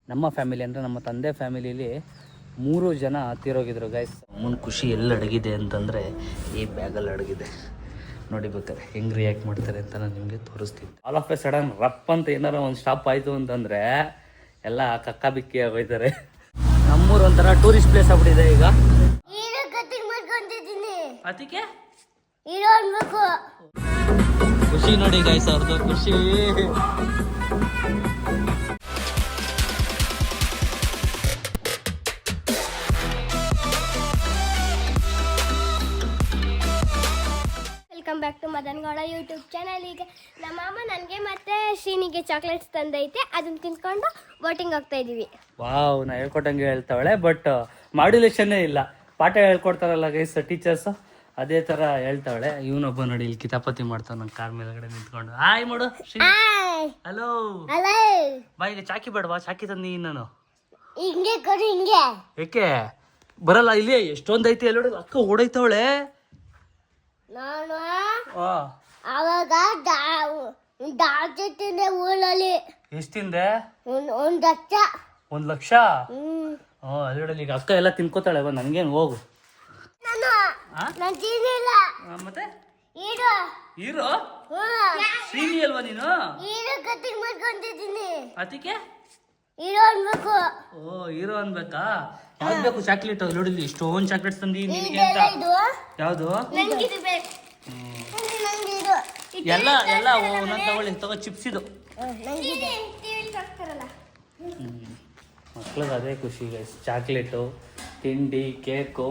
ನಮ್ಮ ಫ್ಯಾಮಿಲಿ ಅಂದರೆ ನಮ್ಮ ತಂದೆ ಫ್ಯಾಮಿಲಿಲಿ 3 ಜನ ತೀರೋಗಿದ್ರು ಗೈಸ್. ಅಮ್ಮನ ಖುಷಿ ಎಲ್ಲಿ ಅಡಗಿದೆ ಅಂತಂದರೆ ಈ ಬ್ಯಾಗಲ್ಲಿ ಅಡಗಿದೆ. ನೋಡಿ ಬೇಕಾದ್ರೆ ಹೆಂಗೆ ರಿಯಾಕ್ಟ್ ಮಾಡ್ತಾರೆ ಅಂತ ನಾನು ನಿಮಗೆ ತೋರಿಸ್ತೀನಿ. ಆಲ್ ಆಫ್ ಎ ಸಡನ್ ರಪ್ ಅಂತ ಏನಾರ ಒಂದು ಸ್ಟಾಪ್ ಆಯಿತು ಅಂತಂದರೆ ಎಲ್ಲ ಕಕ್ಕ ಬಿಕ್ಕಿ ಆಗೋಯ್ತಾರೆ. ನಮ್ಮೂರು ಒಂಥರ ಟೂರಿಸ್ಟ್ ಪ್ಲೇಸ್ ಆಗ್ಬಿಟ್ಟಿದೆ ಈಗ. ಅದಕ್ಕೆ ಖುಷಿ ನೋಡಿ ಗೈಸ್ ಅವ್ರದ್ದು ಖುಷಿ. Welcome back to Madan Gowda YouTube channel. ಈಗ ನಮ್ಮ ಅಮ್ಮ ನನಗೆ ಮತ್ತೆ ಶ್ರೀನಿಗೆ ಚಾಕ್ಲೇಟ್ಸ್ ತಂದೈತೆ, ಅದನ್ನ ತಿನ್ಕೊಂಡು ಬೋಟಿಂಗ್ ಹೋಗ್ತಾ ಇದೀವಿ. ವಾವ್, ನಾ ಹೇಳ್ಕೊಟ್ಟಂಗೆ ಹೇಳ್ತಾವಳೆ, ಬಟ್ ಮಾಡ್ಯುಲೇಷನ್ನೇ ಇಲ್ಲ. ಪಾಠ ಹೇಳ್ಕೊಡ್ತಾರಲ್ಲ ಗೈಸ್ ಟೀಚರ್ಸ್, ಅದೇ ಥರ ಹೇಳ್ತಾವಳೆ. ಇವನೊಬ್ಬ ನೋಡಿ ಇಲ್ಲಿ ಕಿತಾಪತಿ ಮಾಡ್ತಾವ ನನ್ನ ಕಾರ್ ಮೇಲ್ಗಡೆ ನಿಂತ್ಕೊಂಡು. ಹಾಯ್ ಮಾಡು ಶ್ರೀ. ಹಲೋ ಬಾ, ಈಗ ಚಾಕಿ ಬೇಡವಾ? ಚಾಕಿ ತಂದಿ ನಾನು. ಹಿಂಗೆ ಕೊಡಿ, ಹಿಂಗೆ ಏಕೆ ಬರಲ್ಲ? ಇಲ್ಲಿ ಎಷ್ಟೊಂದು ಐತಿ ಎಲ್ಲ ಅಕ್ಕ ಓಡೈತವಳೆ. ನಾನು ಅವಾಗ ತಿಂದೆ ಊರಲ್ಲಿ. ಎಷ್ಟು ತಿಂದೆ? 1 ಲಕ್ಷ. 1 ಲಕ್ಷ? ಅಲ್ಲೋಡಲ್ಲಿ ಈಗ ಅಕ್ಕ ಎಲ್ಲ ತಿನ್ಕೋತಾಳೆ. ಬಾ ನನ್ಗೇನು, ಹೋಗು. ನಾನು ತಿನ್ನಿಲ್ಲ. ಮತ್ತೆ ಹೀರೋ ಹೀರೋ ಶ್ರೀನಿ ಅಲ್ವಾ ನೀನು? ಹೀರೋ ಕಟಿಂಗ್ ಮಾಡ್ಕೊಂಡಿದ್ದೀನಿ. ಅದಕ್ಕೆ ಹೀರೋ ಅನ್ಬೇಕು. ಓ, ಹೀರೋ ಅನ್ಬೇಕಾ? ಯಾವ್ದು ಬೇಕು ಚಾಕ್ಲೇಟ್? ನೋಡಿಲ್ಲಿ ಇಷ್ಟೊಂದು ಚಾಕ್ಲೇಟ್ಸ್ ತಂದಿ ನಿನಗೆ ಅಂತ. ಯಾವುದು? ಎಲ್ಲ ಎಲ್ಲ ಒಂದೊಂದು ತಗೊಳ್ಳಿ. ತಗೋ ಚಿಪ್ಸ್ ಇದು. ಮಕ್ಳಿಗೆ ಅದೇ ಖುಷಿ ಗೈಸ್, ಚಾಕ್ಲೇಟು, ತಿಂಡಿ, ಕೇಕು.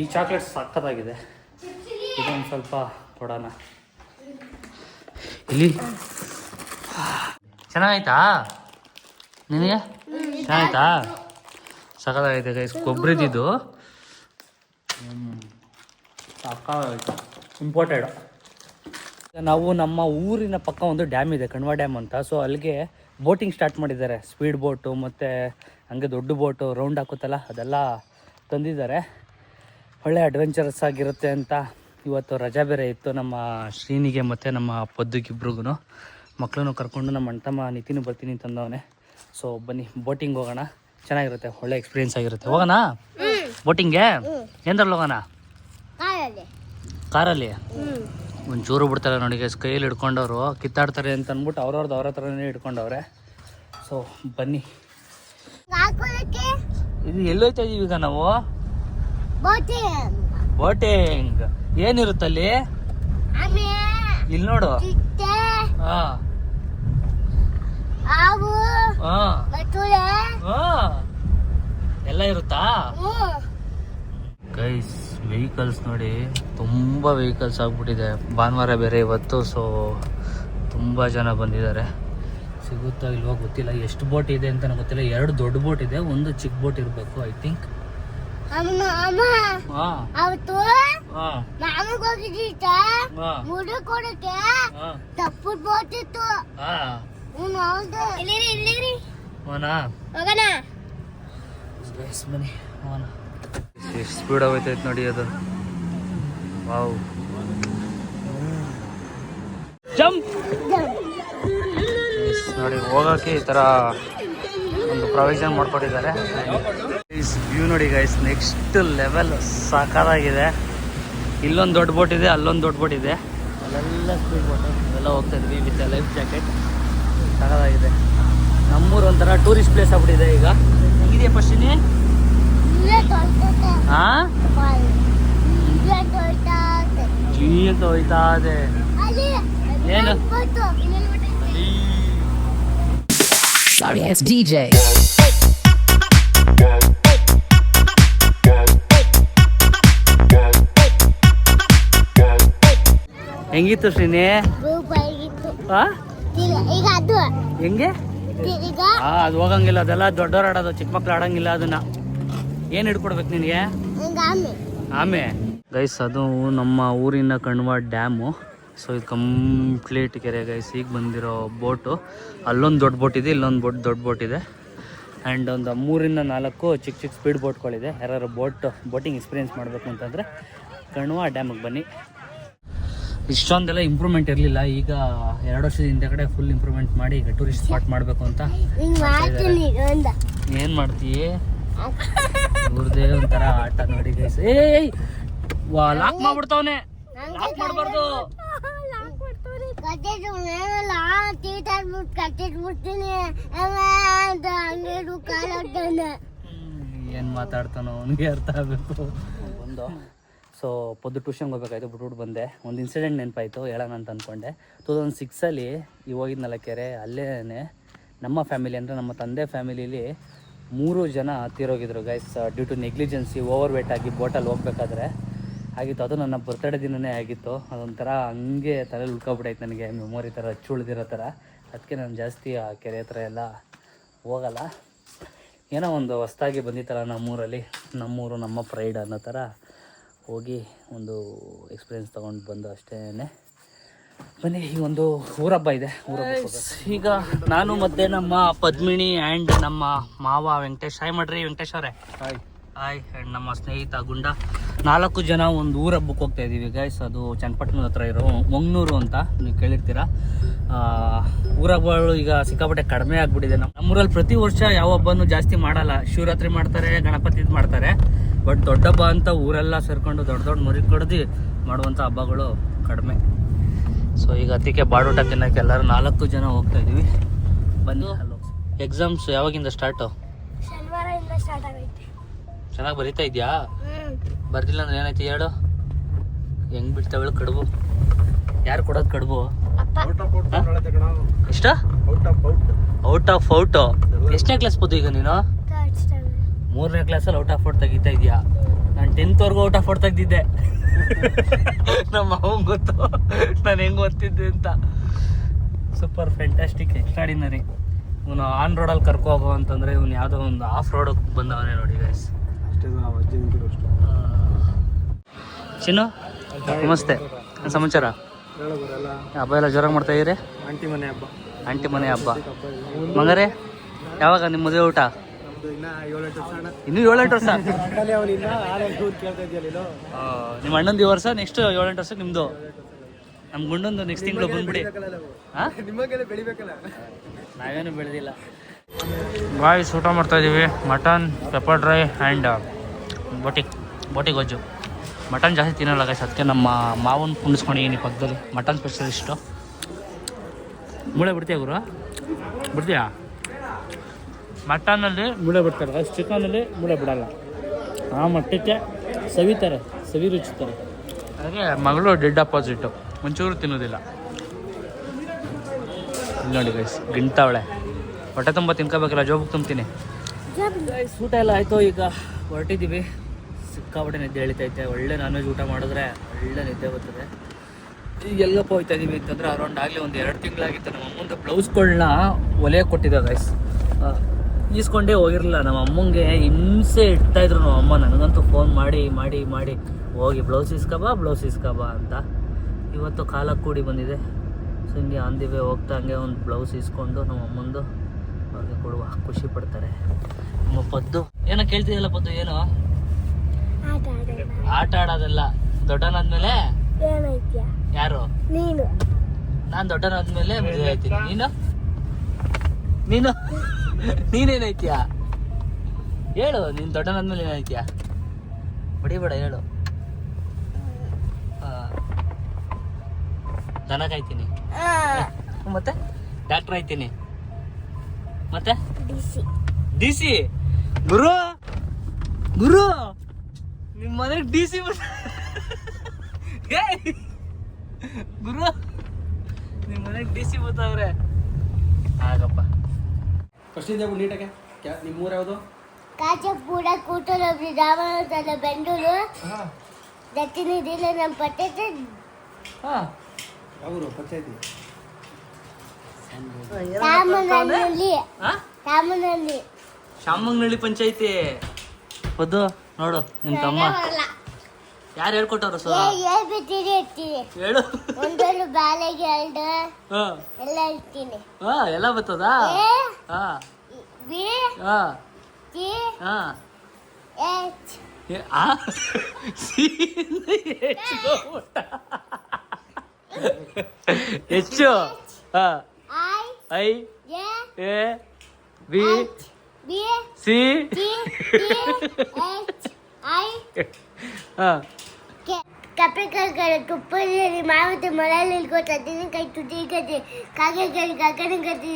ಈ ಚಾಕ್ಲೇಟ್ ಸಕ್ಕತ್ತಾಗಿದೆ. ಇದೊಂದು ಸ್ವಲ್ಪ ಕೊಡೋಣ. ಇಲ್ಲಿ ಚೆನ್ನಾಗಾಯ್ತಾ ನಿನಗೆ? ಚೆನ್ನಾಯ್ತಾ? ಸಕ್ಕತ್ತಾಗೈತೆ ಗೈಸ್. ಕೊಬ್ಬರಿದ್ದು ಸಕ್ಕತ್ತಾಯ್ತು, ಇಂಪೋರ್ಟೆಡ್. ನಾವು ನಮ್ಮ ಊರಿನ ಪಕ್ಕ ಒಂದು ಡ್ಯಾಮ್ ಇದೆ, ಕಣ್ವ ಡ್ಯಾಮ್ ಅಂತ. ಸೊ ಅಲ್ಲಿಗೆ ಬೋಟಿಂಗ್ ಸ್ಟಾರ್ಟ್ ಮಾಡಿದ್ದಾರೆ. ಸ್ಪೀಡ್ ಬೋಟು ಮತ್ತು ಹಂಗೆ ದೊಡ್ಡ ಬೋಟು ರೌಂಡ್ ಹಾಕುತ್ತಲ್ಲ, ಅದೆಲ್ಲ ತಂದಿದ್ದಾರೆ. ಒಳ್ಳೆ ಅಡ್ವೆಂಚರಸ್ ಆಗಿರುತ್ತೆ ಅಂತ. ಇವತ್ತು ರಜಾ ಬೇರೆ ಇತ್ತು ನಮ್ಮ ಶ್ರೀನಿಗೆ ಮತ್ತು ನಮ್ಮ ಪದ್ದುಗಿಬ್ರಿಗೂ. ಮಕ್ಕಳನ್ನು ಕರ್ಕೊಂಡು ನಮ್ಮ ಅಣ್ತಮ್ಮ ನಿತಿನು ಬರ್ತೀನಿ ಅಂತಂದವನೆ. ಸೊ ಬನ್ನಿ ಬೋಟಿಂಗ್ ಹೋಗೋಣ, ಚೆನ್ನಾಗಿರುತ್ತೆ, ಒಳ್ಳೆ ಎಕ್ಸ್ಪೀರಿಯೆನ್ಸ್ ಆಗಿರುತ್ತೆ. ಹೋಗೋಣ ಬೋಟಿಂಗ್ಗೆ? ಎಂದ್ರಲ್ಲಿ ಹೋಗೋಣ? ಕಾರಲ್ಲಿ. ಒಂಚೂರು ಬಿಡ್ತಾರೆ ನೋಡಿ ಗೈಸ್, ಕೈಯಲ್ಲಿ ಹಿಡ್ಕೊಂಡವರು ಕಿತ್ತಾಡ್ತಾರೆ ಅಂತ ಅಂದ್ಬಿಟ್ಟು ಅವ್ರವ್ರದ್ದು ಅವ್ರ ಹತ್ರನೇ ಹಿಡ್ಕೊಂಡವ್ರೆ. ಸೊ ಬನ್ನಿ. ಇದು ಎಲ್ಲೋಯ್ತಾ ಇದೀವಿ ಈಗ ನಾವು? ಬೋಟಿಂಗ್ ಏನಿರುತ್ತಲ್ಲಿ? ಇಲ್ಲಿ ನೋಡು. ಎಲ್ಲ ಇರುತ್ತಾ ಗೈಸ್? ವೆಹಿಕಲ್ಸ್ ನೋಡಿ, ತುಂಬ ವೆಹಿಕಲ್ಸ್ ಆಗ್ಬಿಟ್ಟಿದೆ. ಭಾನುವಾರ ಬೇರೆ ಇವತ್ತು. ಸೊ ತುಂಬ ಜನ ಬಂದಿದ್ದಾರೆ. ಸಿಗುತ್ತಾ ಇಲ್ವಾ ಗೊತ್ತಿಲ್ಲ. ಎಷ್ಟು ಬೋಟ್ ಇದೆ ಅಂತ ನನಗೆ ಗೊತ್ತಿಲ್ಲ. 2 ದೊಡ್ಡ ಬೋಟ್ ಇದೆ, ಒಂದು ಚಿಕ್ಕ ಬೋಟ್ ಇರಬೇಕು ಐ ಥಿಂಕ್. ತಪ್ಪು ಬೋಟ್ ಇತ್ತು. ಎಷ್ಟು ಸ್ಪೀಡ್ ಆಗೋಯ್ತೈತೆ ನೋಡಿ ಅದು. ವಾವ್, ಜಂಪ್ ನೋಡಿ. ಹೋಗೋಕ್ಕೆ ಈ ಥರ ಒಂದು ಪ್ರೊವಿಷನ್ ಮಾಡ್ಕೊಟ್ಟಿದ್ದಾರೆ. ವ್ಯೂ ನೋಡಿ ಗೈಸ್, ನೆಕ್ಸ್ಟ್ ಲೆವೆಲ್ ಸಾಕಾಗಿದೆ. ಇಲ್ಲೊಂದು ದೊಡ್ಡ ಬೋಟ್ ಇದೆ, ಅಲ್ಲೊಂದು ದೊಡ್ಡ ಬೋಟ್ ಇದೆ. ಅಲ್ಲೆಲ್ಲ ಸ್ಪೀಡ್ ಬೋಟು ಎಲ್ಲ ಹೋಗ್ತಾ ಇದ್ವಿ ವಿತ್ ಲೈಫ್ ಜಾಕೆಟ್. ಸಾಕಾಗಿದೆ. ನಮ್ಮೂರು ಒಂಥರ ಟೂರಿಸ್ಟ್ ಪ್ಲೇಸ್ ಆಗ್ಬಿಟ್ಟಿದೆ ಈಗ. ಹೆಂಗಿದೆಯಾ ಪಶ್ಚಿನಿ? ಹಾಂ, ಜೀ ಅಂತ ಹೋಯ್ತಾ ಇದೆ. ಏನು? Sorry, it's DJ. ಹೆಂಗಿತ್ತು ಶ್ರೀನಿ? ಹೆಂಗೆ? ಅದು ಹೋಗಂಗಿಲ್ಲ, ಅದೆಲ್ಲ ದೊಡ್ಡವ್ರು ಆಡೋದು, ಚಿಕ್ಕ ಮಕ್ಳು ಆಡಂಗಿಲ್ಲ ಅದನ್ನ. ಏನು ಹಿಡ್ಕೊಡ್ಬೇಕು ನಿನಗೆ? ಆಮೆ ಗೈಸ್. ಅದು ನಮ್ಮ ಊರಿನ ಕಣ್ವ ಡ್ಯಾಮು. ಸೊ ಇದು ಕಂಪ್ಲೀಟ್ ಕೆರೆ ಗೈಸ್. ಈಗ ಬಂದಿರೋ ಬೋಟು. ಅಲ್ಲೊಂದು ದೊಡ್ಡ ಬೋಟ್ ಇದೆ, ಇಲ್ಲೊಂದು ದೊಡ್ಡ ಬೋಟ್ ಇದೆ. ಆ್ಯಂಡ್ ಒಂದು 3-4 ಚಿಕ್ಕ ಚಿಕ್ಕ ಸ್ಪೀಡ್ ಬೋಟ್ಗಳಿದೆ. ಯಾರು ಬೋಟಿಂಗ್ ಎಕ್ಸ್ಪೀರಿಯೆನ್ಸ್ ಮಾಡಬೇಕು ಅಂತಂದರೆ ಕಣ್ವ ಡ್ಯಾಮಿಗೆ ಬನ್ನಿ. ಇಷ್ಟೊಂದೆಲ್ಲ ಇಂಪ್ರೂವ್ಮೆಂಟ್ ಇರಲಿಲ್ಲ. ಈಗ 2 ವರ್ಷದ ಹಿಂದೆ ಕಡೆ ಫುಲ್ ಇಂಪ್ರೂವ್ಮೆಂಟ್ ಮಾಡಿ ಈಗ ಟೂರಿಸ್ಟ್ ಸ್ಪಾಟ್ ಮಾಡಬೇಕು ಅಂತ. ಏನ್ ಮಾಡ್ತೀಯ ಇವ್ರದೇ ಒಂಥರ ಆಟ ನೋಡಿ ಗೈಸ್. ಏಯ್ ವಾ ಲಾಕ್ ಮಾಡ್ಬಿಡ್ತಾವನೆ, ಲಾಕ್ ಮಾಡ್ಬಾರ್ದು. ಏನ್ ಮಾತಾಡ್ತಾನೋ ಅವನಿಗೆ ಅರ್ಥ ಆಗ್ಬೇಕು. ಬಂದು ಸೊ ಪೊದ್ದು ಟ್ಯೂಷನ್ಗೆ ಹೋಗ್ಬೇಕಾಯ್ತು, ಬಿಟ್ಬಿಟ್ಟು ಬಂದೆ. ಒಂದು ಇನ್ಸಿಡೆಂಟ್ ನೆನಪಾಯಿತು ಹೇಳೋಣ ಅಂತ ಅಂದ್ಕೊಂಡೆ. 2006 ಈ ಹೋಗಿದ್ನಲ್ಲ ಕೆರೆ, ಅಲ್ಲೇ ನಮ್ಮ ಫ್ಯಾಮಿಲಿ ಅಂದರೆ ನಮ್ಮ ತಂದೆ ಫ್ಯಾಮಿಲೀಲಿ 3 ಜನ ತೀರೋಗಿದ್ರು guys, due to negligence, over weight ಆಗಿ ಬೋಟಲ್ಲಿ ಹೋಗ್ಬೇಕಾದ್ರೆ ಆಗಿತ್ತು. ಅದು ನನ್ನ ಬರ್ತಡೇ ದಿನವೇ ಆಗಿತ್ತು. ಅದೊಂಥರ ಹಂಗೆ ತಲೆಯಲ್ಲಿ ಉಳ್ಕೊಬಿಟ್ಟೈತೆ ನನಗೆ, ಮೆಮೊರಿ ಥರ ಉಳಿದಿರೋ ಥರ. ಅದಕ್ಕೆ ನಾನು ಜಾಸ್ತಿ ಆ ಕೆರೆ ಹತ್ರ ಎಲ್ಲ ಹೋಗಲ್ಲ. ಏನೋ ಒಂದು ಹೊಸ್ದಾಗಿ ಬಂದಿತ್ತಲ್ಲ ನಮ್ಮೂರಲ್ಲಿ, ನಮ್ಮೂರು ನಮ್ಮ ಪ್ರೈಡ್ ಅನ್ನೋ ಥರ ಹೋಗಿ ಒಂದು ಎಕ್ಸ್ಪೀರಿಯೆನ್ಸ್ ತೊಗೊಂಡು ಬಂದು ಅಷ್ಟೇ. ಬನ್ನಿ, ಈ ಒಂದು ಊರಬ್ಬ ಇದೆ, ಊರಬ್ಬ. ಈಗ ನಾನು ಮತ್ತೆ ನಮ್ಮ ಪದ್ಮಿನಿ ಆ್ಯಂಡ್ ನಮ್ಮ ಮಾವ ವೆಂಕಟೇಶ್. ಹಾಯ್ ಮಾಡ್ರಿ ವೆಂಕಟೇಶ್ ಅವರೇ. ಹಾಯ್. ಆ್ಯಂಡ್ ನಮ್ಮ ಸ್ನೇಹಿತ ಗುಂಡ, 4 ಜನ ಒಂದು ಊರಬ್ಬಕ್ಕೆ ಹೋಗ್ತಾ ಇದ್ದೀವಿ ಗೈಸ್. ಅದು ಚನ್ನಪಟ್ಟಣದ ಹತ್ರ ಇರೋ ಮೊಂಗ್ನೂರು ಅಂತ ನೀವು ಕೇಳಿರ್ತೀರ. ಊರಬ್ಬಗಳು ಈಗ ಸಿಕ್ಕಾಪಟ್ಟೆ ಕಡಿಮೆ ಆಗಿಬಿಟ್ಟಿದೆ. ನಮ್ಮೂರಲ್ಲಿ ಪ್ರತಿ ವರ್ಷ ಯಾವ ಹಬ್ಬನೂ ಜಾಸ್ತಿ ಮಾಡಲ್ಲ. ಶಿವರಾತ್ರಿ ಮಾಡ್ತಾರೆ, ಗಣಪತಿದು ಮಾಡ್ತಾರೆ. ಬಟ್ ದೊಡ್ಡ ಹಬ್ಬ ಅಂತ ಊರೆಲ್ಲ ಸೇರ್ಕೊಂಡು ದೊಡ್ಡ ಮರಿ ಕಡ್ದು ಮಾಡುವಂಥ ಹಬ್ಬಗಳು ಕಡಿಮೆ. ಸೊ ಈಗ ಅದಕ್ಕೆ ಬಾಡೂಟ ತಿನ್ನೋಕ್ಕೆ ಎಲ್ಲರೂ 4 ಜನ ಹೋಗ್ತಾ ಇದ್ದೀವಿ. ಬನ್ನಿ. ಎಕ್ಸಾಮ್ಸ್ ಯಾವಾಗಿಂದ ಸ್ಟಾರ್ಟು? ಶನಿವಾರದಿಂದ ಸ್ಟಾರ್ಟ್ ಆಗೈತೆ. ಚೆನ್ನಾಗಿ ಬರೀತಾ ಇದೆಯಾ? ಬರ್ದಿಲ್ಲ ಅಂದ್ರೆ ಏನಾಯ್ತು ಹೇಳು. ಹೆಂಗ್ ಬಿಡ್ತಾವಳು ಕಡುಬು? ಯಾರು ಕೊಡೋದು ಕಡುಬು? ಎಷ್ಟ? Out of out. ಎಷ್ಟನೇ ಕ್ಲಾಸ್ ಬೋದು ಈಗ ನೀನು? 3ನೇ ಕ್ಲಾಸಲ್ಲಿ ಔಟ್ ಆಫ್ ಔಟ್ ತೆಗಿತಾ ಇದೆಯಾ? ನಾನು 10th ಔಟ್ ಆಫ್ ಔಟ್ ತೆಗ್ದಿದ್ದೆ. ನಮ್ಮ ಮಾವಂಗೆ ಗೊತ್ತು ನಾನು ಹೆಂಗೆ ಓದ್ತಿದ್ದೆ ಅಂತ. Super fantastic extraordinary. ಇವನು ಆನ್ ರೋಡಲ್ಲಿ ಕರ್ಕೊ ಹೋಗೋ ಅಂತಂದರೆ ಇವನು ಯಾವುದೋ ಒಂದು ಆಫ್ ರೋಡಿಗೆ ಬಂದವನೇ ನೋಡಿ ಗೈಸ್. ಚಿನ್ನು ನಮಸ್ತೆ, ಸಮಾಚಾರ? ಹಬ್ಬ ಎಲ್ಲ ಜೋರಾಗಿ ಮಾಡ್ತಾ ಇದೀರಿ? ಆಂಟಿ ಮನೆ ಹಬ್ಬ ಮಗರೇ, ಯಾವಾಗ ನಿಮ್ಮ ಮದುವೆ ಊಟ? ಇನ್ನೂ 7-8 ವರ್ಷ. ನಿಮ್ಮ ಅಣ್ಣಂದು ಈ ವರ್ಷ, ನೆಕ್ಸ್ಟ್ 7-8 ವರ್ಷ ನಿಮ್ಮದು. ನಮ್ಮ ಗುಂಡೊಂದು ನೆಕ್ಸ್ಟ್ ತಿಂಗಳು ಬಂದ್ಬಿಡಿ. ನಾವೇನು ಬೆಳೆದಿಲ್ಲ. ಬಾಯ್ಸ್ ಊಟ ಮಾಡ್ತಾ ಇದ್ದೀವಿ. ಮಟನ್, ಪೆಪ್ಪರ್ ಡ್ರೈ ಆ್ಯಂಡ್ ಬೋಟಿ ಗೊಜ್ಜು. ಮಟನ್ ಜಾಸ್ತಿ ತಿನ್ನಲ್ಲ ಗೈಸ್, ಅದಕ್ಕೆ ನಮ್ಮ ಮಾವನ ಕುಣಿಸ್ಕೊಂಡಿದ್ದೀನಿ ಪಕ್ಕದಲ್ಲಿ. Mutton specialist. ಮೂಳೆ ಬಿಡ್ತೀಯ ಗುರು? ಬಿಡ್ತೀಯಾ? ಮಟನಲ್ಲಿ ಮೂಳೆ ಬಿಡ್ತಾರೆ ಗೈಸ್, ಚಿಕನಲ್ಲಿ ಮೂಳೆ ಬಿಡಲ್ಲ. ಆ ಮಟ್ಟಕ್ಕೆ ಸವಿತಾರೆ, ಸವಿ ರುಚಿತಾರೆ. ಹಾಗೆ ಮಗಳು ಡೆಡ್ ಅಪೋಸಿಟು, ಒಂಚೂರು ತಿನ್ನೋದಿಲ್ಲ. ನೋಡಿ ಗೈಸ್, ಗಿಂತಾವಳೆ. ಹೊಟ್ಟೆ ತುಂಬ ತಿನ್ಕೋಬೇಕಲ್ಲ, ಜೋಬಿಗೆ ತುಂಬ್ತೀನಿ. ಊಟ ಎಲ್ಲ ಆಯಿತು, ಈಗ ಹೊರಟಿದ್ದೀವಿ. ಸಿಕ್ಕಾಪಟ್ಟೆ ನಿದ್ದೆ ಎಳಿತೈತೆ. ಒಳ್ಳೆ ನಾನ್ ವೆಜ್ ಊಟ ಮಾಡಿದ್ರೆ ಒಳ್ಳೆ ನಿದ್ದೆ ಬರ್ತದೆ. ಈಗ ಎಲ್ಲಪ್ಪ ಹೋಗ್ತಾ ಇದ್ದೀವಿ ಅಂತಂದರೆ ಅರೌಂಡ್ ಆಗಲಿ ಒಂದು 2 ತಿಂಗಳಾಗಿತ್ತು. ನಮ್ಮ ಅಮ್ಮಂದು ಬ್ಲೌಸ್ಗಳನ್ನ ಹೊಲಿಯೋಕೆ ಕೊಟ್ಟಿದ್ದೆ ಗೈಸ್. ಈಸ್ಕೊಂಡೇ ಹೋಗಿರಲಿಲ್ಲ. ನಮ್ಮ ಅಮ್ಮಂಗೆ ಹಿಂಸೆ ಇಡ್ತಾಯಿದ್ರು ನಮ್ಮ ಅಮ್ಮ. ನನಗಂತೂ ಫೋನ್ ಮಾಡಿ ಮಾಡಿ ಮಾಡಿ ಹೋಗಿ ಬ್ಲೌಸ್ ಇಸ್ಕೊಬಾ ಅಂತ. ಇವತ್ತು ಕಾಲ ಕೂಡಿ ಬಂದಿದೆ. ಸೊ ಹಿಂಗೆ ಅಂದಿವೆ ಹೋಗ್ತಾ ಹಂಗೆ ಒಂದು ಬ್ಲೌಸ್ ಇಸ್ಕೊಂಡು ನಮ್ಮ ಅಮ್ಮಂದು ಅವ್ರಿಗೆ ಕೊಡುವ, ಖುಷಿ ಪಡ್ತಾರೆ. ನಮ್ಮ ಪದ್ದು ಏನೋ ಕೇಳ್ತಿದ್ದಲ್ಲ ಪದ್ದು, ಏನು ಆಟ ಆಡೋದಲ್ಲ? ದೊಡ್ಡನಾದ್ಮೇಲೆ ಯಾರು? ನೀನು. ನಾನು ದೊಡ್ಡನಾದ್ಮೇಲೆ ಮದುವೆ ಆಯ್ತೀನಿ. ನೀನೇನೈತಿಯಾ ಹೇಳು? ನೀನು ದೊಡ್ಡನಾದ್ಮೇಲೆ ಏನಾಯ್ತೀಯಾ? ಬಡಿಬೇಡ, ಹೇಳು. ದನ ಕಾಯ್ತೀನಿ, ಮತ್ತೆ ಡಾಕ್ಟರ್ ಆಯ್ತೀನಿ, ಮತ್ತೆ DC. ಗುರು ನಿಮ್ಮ ಮನೆಗೆ DC ಗುರು ನಿಮ್ಮ ಮನೆಗೆ DC ಬರ್ತಾವ್ರೆ. ಆಗಪ್ಪ. ನೀಟಾಗೆ ನಿಮ್ಮೂರು ಯಾವುದು? ಕಾಚಪುರ, ಕೂಟೂರು, ರಾಮನಗರ, ಬೆಂಗಳೂರು, ದಕ್ಷಿಣ ಜಿಲ್ಲೆ. ನಮ್ಮ ಪಂಚಾಯತಿ ಯಾವರು ಪಂಚಾಯತಿ? ಶಾಮಂಗನಹಳ್ಳಿ ಪಂಚಾಯತಿ. ಪದ್ದು ನೋಡು, ನಿಮ್ ತಮ್ಮ ಯಾರು ಹೇಳ್ಕೊಟ್ಟವ್ರು? ಹೇಳು. ಒಂದೊಂದು ಬಾಲೆಗೆ 2 ಎಲ್ಲ ಹೇಳ್ತೀನಿ. ಎಲ್ಲ ಬರ್ತದಾ? ಹೆಚ್ಚು. I A B B C T H I ಹಾಂ ಕಪ್ಪೆಗಳು ತುಪ್ಪದಲ್ಲಿ ಮಾವಿನ ಮಳೆಯಲ್ಲಿ ಇಲ್ಕೋತ ಕೈ ತುಟಿ ಕತೆ ಕಾಗೆಗಳು ಕಾಕನ ಕತೆ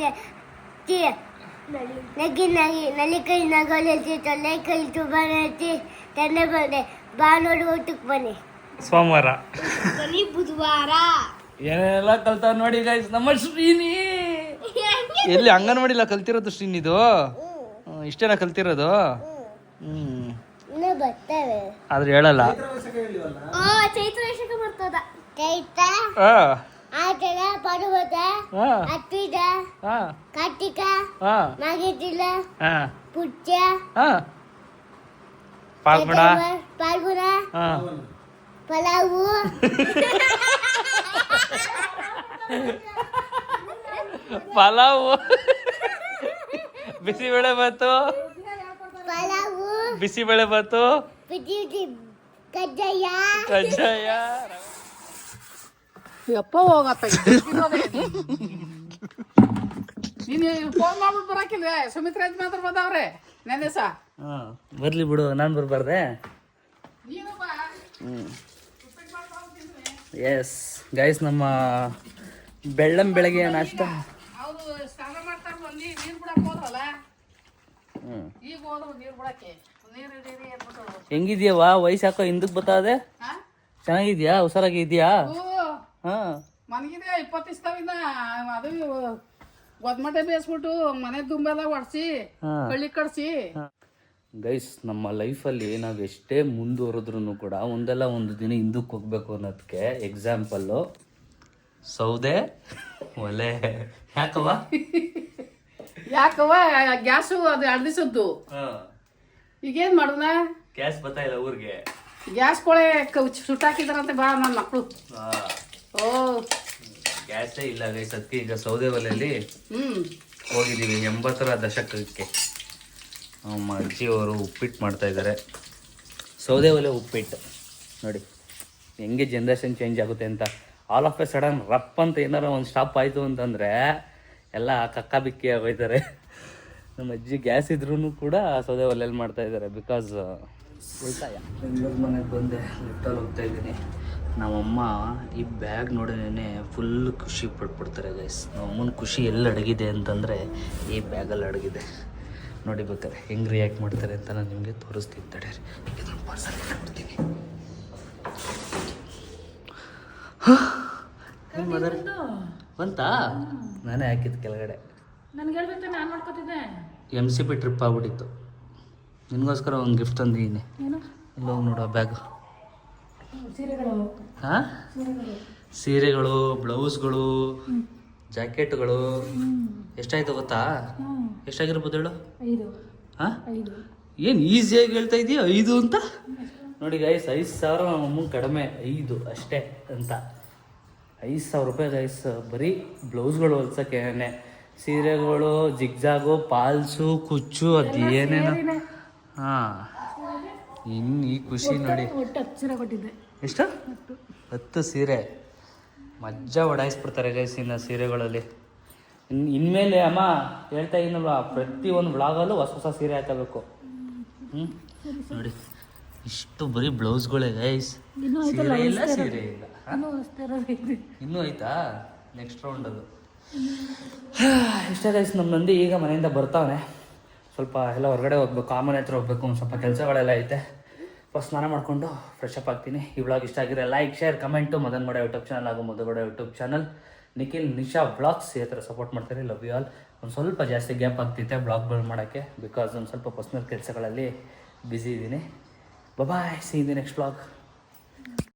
ನಗಿ ನಗಿ ನಲಿಕೈ ನಗೋಲಿ ತೊಲೆಕೈ ತುಬಾನತಿ ತಂದೆ ಬಂದೆ ಬಾ ನೋಡಿ ಊಟಕ್ಕೆ ಬನ್ನಿ ಸೋಮವಾರ ಬನ್ನಿ ಬುಧವಾರ ಏನೆಲ್ಲ ಕಲ್ತಾವ ನೋಡಿ ಗೈಸ್ ನಮ್ಮ ಶ್ರೀನಿ. ಎಲ್ಲಿ ಅಂಗನವಾಡಿಲ್ಲ ಕಲ್ತಿರೋದು ಶ್ರೀನಿದು? ಇಷ್ಟೇನ ಕಲ್ತಿರೋದು? ಇನ್ನೂ ಬರ್ತವೆ ಆದ್ರೆ ಹೇಳಲ್ಲ. ಚೈತ್ರ ವೈಶಾಖ ಬರ್ತದ ಚೈತ್ರ ಹಾ ಆಚರ ಪರ್ವತ ಹಾ ಹತ್ತಿದ ಹಾ ಕಾರ್ತಿಕ ಹಾ ಮಾಗಿತಿಲ್ಲ ಹಾ ಪುಚ್ಚ ಹಾ ಪಾಲ್ಗುಣ ಪಾಲ್ಗುಣ ಹಾ ಪಲಾವು ಪಲಾವು ಬಿಸಿಬೇಳೆ ಬಾತು ಪಲಾವು ಬಿಸಿಬೇಳೆ ಬಾತು ಬಿಸಿ ಕಜ್ಜಾಯ ಕಜ್ಜಾಯ. ಯಪ್ಪ ಹೋಗತ್ತ ನೀನು ಫೋನ್ ಮಾಡ್ಬಿಟ್ಟು ಬರಾಕಿಲ್ವೇ ಸುಮಿತ್ರಾ ಮಾತ್ರ ಬಂದವ್ರೆ ನೆನ್ನೆ ಸಾ ಹಾ ಬರ್ಲಿ ಬಿಡು, ನಾನು ಬರ್ಬಾರ್ದೆ? ನೀನು ಬಾ ಎಸ್ ಗೈಸ್, ನಮ್ಮ ಬೆಳಗ್ಗೆ ನಾಷ್ಟ. ಅವರು ಸ್ನಾನ ಮಾಡ್ತಾರೆ ಬಂದು ನೀರು ಬಿಡಕ್ಕೆ ಹೋದ್ರಲ್ಲ, ಈಗ ಹೋದ್ರು ನೀರು ಬಿಡಕ್ಕೆ ನೀರು ಏನ್ಬಿಟ್ಟು ಹೆಂಗಿದ್ಯವ್ವ? ವಯಸ್ಸು ಯಾಕೋ ಹಿಂದಕ್ಕೆ ಬರ್ತದೆ. ಹಾ ಚೆನ್ನಾಗಿದ್ಯಾ? ಹುಷಾರಾಗಿ ಇದೆಯಾ? ಹಾ ಮನಗಿದೆ 20 ಇಸ್ತಾವಿಂದ ಅದು ಒದ್ಮಟೆ ಬೇಯಿಸ್ಬಿಟ್ಟು ಮನೆ ತುಂಬೆಲ್ಲ ಒಡ್ಸಿ ಹಾ. ಕಳ್ಳಿ ಕಡ್ಸಿ. ಗೈಸ್, ನಮ್ಮ ಲೈಫಲ್ಲಿ ನಾವು ಎಷ್ಟೇ ಮುಂದುವರೆದ್ರೂ ಕೂಡ ಒಂದಲ್ಲ ಒಂದು ದಿನ ಹಿಂದಕ್ಕೆ ಹೋಗ್ಬೇಕು ಅನ್ನೋದಕ್ಕೆ ಎಕ್ಸಾಂಪಲ್ಲು ಸೌದೆ ಒಲೆ. ಯಾಕವ್ವ? ಯಾಕವ್ವ ಗ್ಯಾಸು ಅದು 2 ದಿವಸದ್ದು ಈಗೇನ್ ಮಾಡೋಣ? ಗ್ಯಾಸ್ ಬರ್ತಾ ಇಲ್ಲ ಊರಿಗೆ. ಗ್ಯಾಸ್ ಕೊಳೆ ಸುಟ್ಟಾಕಿದಾರಂತೆ ಬಾ ನನ್ನ ಮಕ್ಕಳು. ಓ ಗ್ಯಾಸೇ ಇಲ್ಲ ಗೈಸ್, ಅದಕ್ಕೆ ಈಗ ಸೌದೆ ಒಲೆಯಲ್ಲಿ ಹೋಗಿದ್ದೀವಿ 80ರ ದಶಕಕ್ಕೆ. ನಮ್ಮ ಅಜ್ಜಿಯವರು ಉಪ್ಪಿಟ್ಟು ಮಾಡ್ತಾ ಇದ್ದಾರೆ, ಸೌದೆ ಒಲೆ ಉಪ್ಪಿಟ್ಟು. ನೋಡಿ ಹೆಂಗೆ ಜನ್ರೇಷನ್ ಚೇಂಜ್ ಆಗುತ್ತೆ ಅಂತ. ಆಲ್ ಆಫ್ ಎ ಸಡನ್ ರಪ್ ಅಂತ ಏನಾರ ಒಂದು ಸ್ಟಾಪ್ ಆಯಿತು ಅಂತಂದರೆ ಎಲ್ಲ ಕಕ್ಕ ಬಿಕ್ಕಿ ಆಗೋಯ್ತಾರೆ. ನಮ್ಮ ಅಜ್ಜಿ ಗ್ಯಾಸ್ ಇದ್ರೂ ಕೂಡ ಸೌದೆ ಒಲೆಯಲ್ಲಿ ಮಾಡ್ತಾ ಇದ್ದಾರೆ, ಬಿಕಾಸ್ ಉಳಿತಾಯ. ಬೆಂಗಳೂರು ಮನೆಗೆ ಬಂದೆ, ಲಿಫ್ಟಲ್ಲಿ ಹೋಗ್ತಾ ಇದ್ದೀನಿ. ನಮ್ಮಮ್ಮ ಈ ಬ್ಯಾಗ್ ನೋಡೋದೇ ಫುಲ್ ಖುಷಿ ಪಡ್ಬಿಡ್ತಾರೆ ಗೈಸ್. ನಮ್ಮಮ್ಮನ ಖುಷಿ ಎಲ್ಲಿ ಅಡಗಿದೆ ಅಂತಂದರೆ ಈ ಬ್ಯಾಗಲ್ಲಿ ಅಡಗಿದೆ. ನೋಡಿ ಬೇಕಾದ್ರೆ ಹೆಂಗೆ ರಿಯಾಕ್ಟ್ ಮಾಡ್ತಾರೆ ಅಂತ ನಾನು ನಿಮಗೆ ತೋರಿಸ್ತೀನಿ ತಡೀರಿ. ಇದನ್ನು ಪಾರ್ಸಲ್ ಇಟ್ಬಿಡ್ತೀನಿ. ಬಂತಾ? ನಾನೇ ಹಾಕಿದ್ದು ಕೆಳಗಡೆ. ನನ್ಗೆ ಹೇಳ್ಬೇಕು, ನಾನು ಮಾಡ್ಕೊತಿದ್ದೆ. MCP ಟ್ರಿಪ್ ಆಗ್ಬಿಟ್ಟಿತ್ತು. ನಿನಗೋಸ್ಕರ ಒಂದು ಗಿಫ್ಟ್ ತಂದಿದ್ದೀನಿ. ಇಲ್ಲಿ ಹೋಗಿ ನೋಡು ಬ್ಯಾಗ್. ಹಾಂ, ಸೀರೆಗಳು, ಬ್ಲೌಸ್ಗಳು, ಜಾಕೆಟ್ಗಳು. ಎಷ್ಟಾಯ್ತು ಗೊತ್ತಾ? ಎಷ್ಟಾಗಿರ್ಬೋದು ಹೇಳು? 5. ಹಾಂ, ಏನು ಈಸಿಯಾಗಿ ಹೇಳ್ತಾ ಇದೀಯ 5 ಅಂತ? ನೋಡಿ ಗೈಸ್, 5,000 ನಮ್ಮ ಅಮ್ಮಂಗೆ ಕಡಿಮೆ, 5 ಅಷ್ಟೇ ಅಂತ. 5,000 ರೂಪಾಯಿ ಗೈಸ್, ಬರೀ ಬ್ಲೌಸ್ಗಳು ಹೊಲ್ಸೋಕ್ಕೇನೆ. ಸೀರೆಗಳು, ಜಿಗ್ಜಾಗು, ಪಾಲ್ಸು, ಕುಚ್ಚು, ಅದು ಏನೇನೋ. ಹಾಂ, ಇನ್ನು ಈ ಖುಷಿ ನೋಡಿ. ಒಟ್ಟು 10 ಸೀರೆ ಕೊಟ್ಟಿದ್ದೆ. ಎಷ್ಟು? 10 ಸೀರೆ ಮಜ್ಜಾ ಓಡಾಯಿಸ್ಬಿಡ್ತಾರೆ ಗೈಸ್ ಇನ್ನು ಸೀರೆಗಳಲ್ಲಿ. ಇನ್ಮೇಲೆ ಅಮ್ಮ ಹೇಳ್ತಾ ಇದ್ದೀನಲ್ವ, ಪ್ರತಿಯೊಂದು ವ್ಲಾಗಲ್ಲೂ ಹೊಸ ಹೊಸ ಸೀರೆ ಹಾಕಬೇಕು. ನೋಡಿ ಇಷ್ಟು ಬರೀ ಬ್ಲೌಸ್ಗಳೇ ಗೈಸ್, ಸೀರೆ ಇಲ್ಲ, ಸೀರೆ ಇಲ್ಲ. ಇನ್ನೂ ಆಯ್ತಾ? ನೆಕ್ಸ್ಟ್ ರೌಂಡ್ ಅದು. ಇಷ್ಟೇ ಗೈಸ್, ನಮ್ಮ ನಂದಿ ಈಗ ಮನೆಯಿಂದ ಬರ್ತಾವನೆ. ಸ್ವಲ್ಪ ಎಲ್ಲ ಹೊರಗಡೆ ಹೋಗ್ಬೇಕು, ಆ ಮನೆ ಹತ್ರ ಹೋಗ್ಬೇಕು, ಒಂದು ಸ್ವಲ್ಪ ಕೆಲಸಗಳೆಲ್ಲ ಐತೆ. ಫಸ್ಟ್ ಸ್ನಾನ ಮಾಡಿಕೊಂಡು ಫ್ರೆಶ್ ಅಪ್ ಆಗ್ತೀನಿ. ಈ ವ್ಲಾಗ್ ಇಷ್ಟ ಆಗಿರೋ like, share, comment. Madan Gowda YouTube channel ಹಾಗೂ Madhu Gowda YouTube channel, Nikhil Nisha vlogs ಈ ಥರ ಸಪೋರ್ಟ್ ಮಾಡ್ತಾರೆ. Love you all. ಒಂದು ಸ್ವಲ್ಪ ಜಾಸ್ತಿ ಗ್ಯಾಪ್ ಆಗ್ತಿತ್ತೆ ವ್ಲಾಗ್ಗಳು ಮಾಡೋಕ್ಕೆ, ಬಿಕಾಸ್ ಒಂದು ಸ್ವಲ್ಪ ಪರ್ಸ್ನಲ್ ಕೆಲಸಗಳಲ್ಲಿ ಬ್ಯುಸಿ ಇದ್ದೀನಿ. Bye, see in the next vlog.